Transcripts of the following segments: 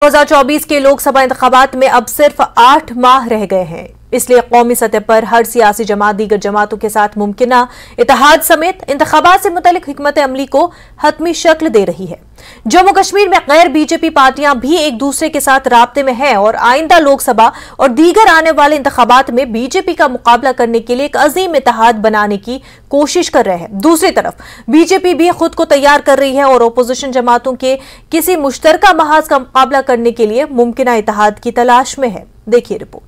2024 के लोकसभा इंतखाबात में अब सिर्फ 8 माह रह गए हैं। इसलिए कौमी सतह पर हर सियासी जमात दीगर जमातों के साथ मुमकिना इत्तेहाद समेत इंतखाबात से मुतल्लिक हिकमत अमली को हतमी शक्ल दे रही है। जम्मू कश्मीर में गैर बीजेपी पार्टियां भी एक दूसरे के साथ राब्ते में हैं और आइंदा लोकसभा और दीगर आने वाले इंतखाबात में बीजेपी का मुकाबला करने के लिए एक अजीम इत्तेहाद बनाने की कोशिश कर रहे हैं। दूसरी तरफ बीजेपी भी खुद को तैयार कर रही है और अपोजिशन जमातों के किसी मुश्तरका महाज का मुकाबला करने के लिए मुमकिना इत्तेहाद की तलाश में है। देखिए रिपोर्ट।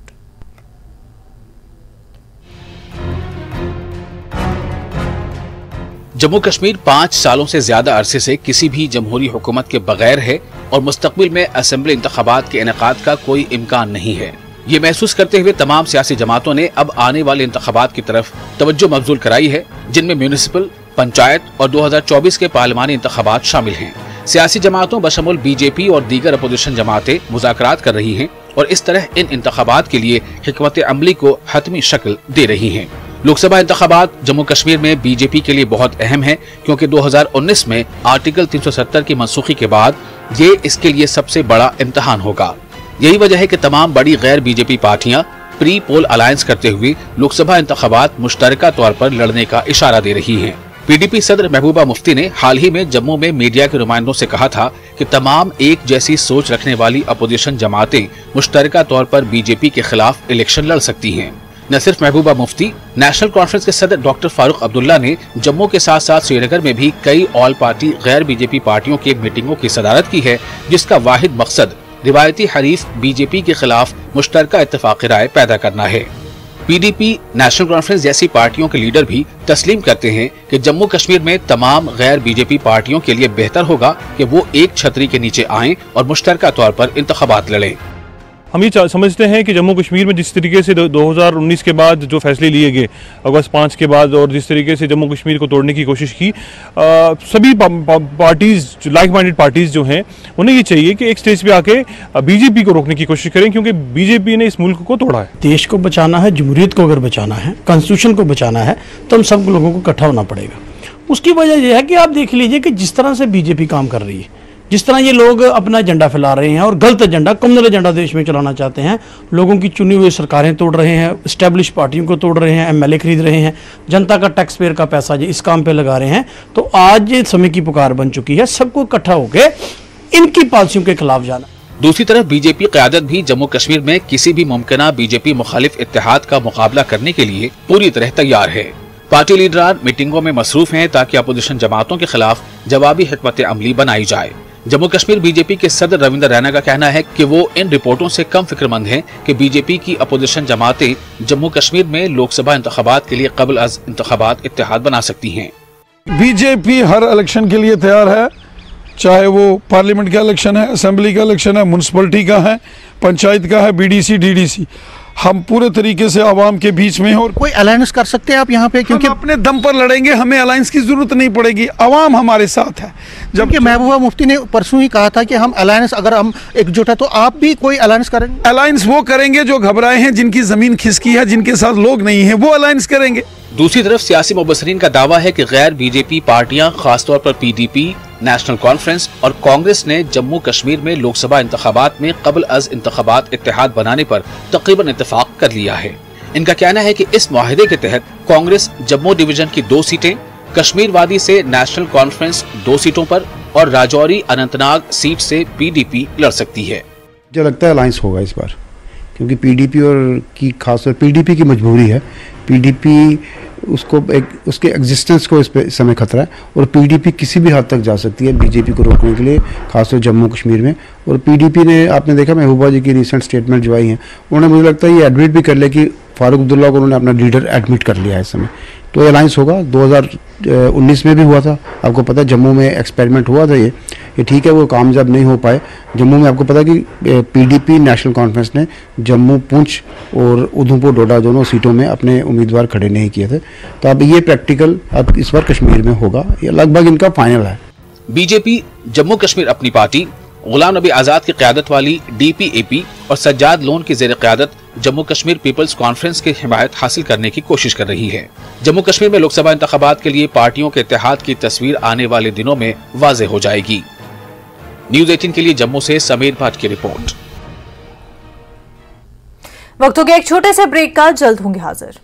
जम्मू कश्मीर 5 सालों से ज्यादा अरसे से किसी भी जमहूरी हुकूमत के बगैर है और मुस्तकबिल में असेंबली इंतखाबात के इनेकाद का कोई इम्कान नहीं है। ये महसूस करते हुए तमाम सियासी जमातों ने अब आने वाले इंतखाबात की तरफ तवज्जो मबजूल कराई है, जिनमें म्यूनिसिपल, पंचायत और 2024 के पार्लिमानी इंतखाबात शामिल हैं। सियासी जमातों बशमुल बीजेपी और दीगर अपोजिशन जमातें मुज़ाकरात कर रही हैं और इस तरह इन इंतखाबात के लिए हिकमत अमली को हतमी शक्ल दे रही हैं। लोकसभा इंतखाबात जम्मू कश्मीर में बीजेपी के लिए बहुत अहम है, क्योंकि 2019 में आर्टिकल 370 की मनसूखी के बाद ये इसके लिए सबसे बड़ा इम्तिहान होगा। यही वजह है कि तमाम बड़ी गैर बीजेपी पार्टियां प्री पोल अलायंस करते हुए लोकसभा इंतखाबात मुश्तरका तौर पर लड़ने का इशारा दे रही हैं। पीडीपी सदर महबूबा मुफ्ती ने हाल ही में जम्मू में मीडिया के नुमाइंदों से कहा था कि तमाम एक जैसी सोच रखने वाली अपोजिशन जमातें मुश्तरका तौर पर बीजेपी के खिलाफ इलेक्शन लड़ सकती हैं। न सिर्फ महबूबा मुफ्ती, नेशनल कॉन्फ्रेंस के सदर डॉक्टर फारूक अब्दुल्ला ने जम्मू के साथ साथ श्रीनगर में भी कई ऑल पार्टी गैर बीजेपी पार्टियों की मीटिंगों की सदारत की है, जिसका वाहिद मकसद रिवायती हरीफ बीजेपी के खिलाफ मुश्तरका इत्तेफाक राय पैदा करना है। पीडीपी, नेशनल कॉन्फ्रेंस जैसी पार्टियों के लीडर भी तस्लीम करते हैं कि जम्मू कश्मीर में तमाम गैर बीजेपी पार्टियों के लिए बेहतर होगा कि वो एक छतरी के नीचे आएं और मुश्तरका तौर पर इंतखाबात लड़ें। हम ये समझते हैं कि जम्मू कश्मीर में जिस तरीके से 2019 के बाद जो फैसले लिए गए, अगस्त 5 के बाद, और जिस तरीके से जम्मू कश्मीर को तोड़ने की कोशिश की, सभी पार्टीज़, लाइक माइंडेड पार्टीज़ जो हैं, उन्हें ये चाहिए कि एक स्टेज पे आके बीजेपी को रोकने की कोशिश करें, क्योंकि बीजेपी ने इस मुल्क को तोड़ा है। देश को बचाना है, जमहूरियत को अगर बचाना है, कॉन्स्टिट्यूशन को बचाना है, तो हम सब लोगों को इकट्ठा होना पड़ेगा। उसकी वजह यह है कि आप देख लीजिए कि जिस तरह से बीजेपी काम कर रही है, जिस तरह ये लोग अपना एजेंडा फैला रहे हैं और गलत एजेंडा, कम्युनल एजेंडा देश में चलाना चाहते हैं, लोगों की चुनी हुई सरकारें तोड़ रहे हैं, एस्टेब्लिश पार्टियों को तोड़ रहे हैं, एमएलए खरीद रहे हैं, जनता का टैक्स पेयर का पैसा इस काम पे लगा रहे हैं, तो आज ये समय की पुकार बन चुकी है सबको इकट्ठा होकर इनकी पॉलिसियों के खिलाफ जाना। दूसरी तरफ बीजेपी क़यादत भी जम्मू कश्मीर में किसी भी मुमकिना बीजेपी मुखालिफ इत्तेहाद का मुकाबला करने के लिए पूरी तरह तैयार है। पार्टी लीडरान मीटिंगों में मसरूफ हैं ताकि अपोजिशन जमातों के खिलाफ जवाबी हिकमत अमली बनाई जाए। जम्मू कश्मीर बीजेपी के सदर रविंदर रैना का कहना है कि वो इन रिपोर्टों से कम फिक्रमंद हैं कि बीजेपी की अपोजिशन जमातें जम्मू कश्मीर में लोकसभा इंतखाबात के लिए कबल अज इंतखाबात इत्तेहाद बना सकती हैं। बीजेपी हर इलेक्शन के लिए तैयार है, चाहे वो पार्लियामेंट का इलेक्शन है, असेंबली का इलेक्शन है, म्यूनसिपलिटी का है, पंचायत का है, बीडीसी, डीडीसी, हम पूरे तरीके से आवाम के बीच में हैं। और कोई अलायंस कर सकते हैं आप यहाँ पे, क्योंकि अपने दम पर लड़ेंगे, हमें अलायंस की जरूरत नहीं पड़ेगी, आवाम हमारे साथ है। जबकि महबूबा मुफ्ती ने परसों ही कहा था कि हम अलायंस, अगर हम एकजुट है तो आप भी कोई अलायंस करेंगे? अलायंस वो करेंगे जो घबराए हैं, जिनकी जमीन खिसकी है, जिनके साथ लोग नहीं है, वो अलायंस करेंगे। दूसरी तरफ सियासी मुबसरीन का दावा है कि गैर बीजेपी पार्टियां, खासतौर पर पीडीपी, नेशनल कॉन्फ्रेंस और कांग्रेस ने जम्मू कश्मीर में लोकसभा इंतखाबात में कबल अज इंतखाबात इत्तेहाद बनाने पर तकरीबन इत्तेफाक कर लिया है। इनका कहना है कि इस मुआहदे के तहत कांग्रेस जम्मू डिवीजन की 2 सीटें, कश्मीर वादी से नेशनल कॉन्फ्रेंस 2 सीटों पर और राजौरी अनंतनाग सीट से पीडीपी लड़ सकती है। मुझे लगता है अलायंस होगा इस बार, क्योंकि पीडीपी और की खासतौर पीडीपी की मजबूरी है। पीडीपी उसको उसके एग्जिस्टेंस को इस समय खतरा है और पीडीपी किसी भी हद तक जा सकती है बीजेपी को रोकने के लिए, खासतौर जम्मू कश्मीर में। और पीडीपी ने, आपने देखा महबूबा जी की रिसेंट स्टेटमेंट जो आई हैं, उन्होंने मुझे लगता है ये एडमिट भी कर लिया कि फारूक अब्दुल्ला को उन्होंने अपना लीडर एडमिट कर लिया है इस समय। तो अलायंस होगा, 2019 में भी हुआ था, आपको पता है जम्मू में एक्सपेरिमेंट हुआ था, ये ठीक है, वो कामयाब नहीं हो पाए। जम्मू में आपको पता है कि पीडीपी, नेशनल कॉन्फ्रेंस ने जम्मू, पुंछ और उधमपुर, डोडा दोनों सीटों में अपने उम्मीदवार खड़े नहीं किए थे। तो अब ये प्रैक्टिकल अब इस बार कश्मीर में होगा, ये लगभग इनका फाइनल है। बीजेपी जम्मू कश्मीर अपनी पार्टी गुलाम नबी आजाद की क़यादत वाली डीपीएपी और सज्जाद लोन की ज़ेर क़यादत जम्मू कश्मीर पीपल्स कॉन्फ्रेंस की हिमायत हासिल करने की कोशिश कर रही है। जम्मू कश्मीर में लोकसभा इंतखाबात के लिए पार्टियों के इत्तेहाद की तस्वीर आने वाले दिनों में वाज़ेह हो जाएगी। न्यूज 18 के लिए जम्मू से समीर भट्ट की रिपोर्ट। वक्त हो गया एक छोटे से ब्रेक का, जल्द होंगे हाजिर।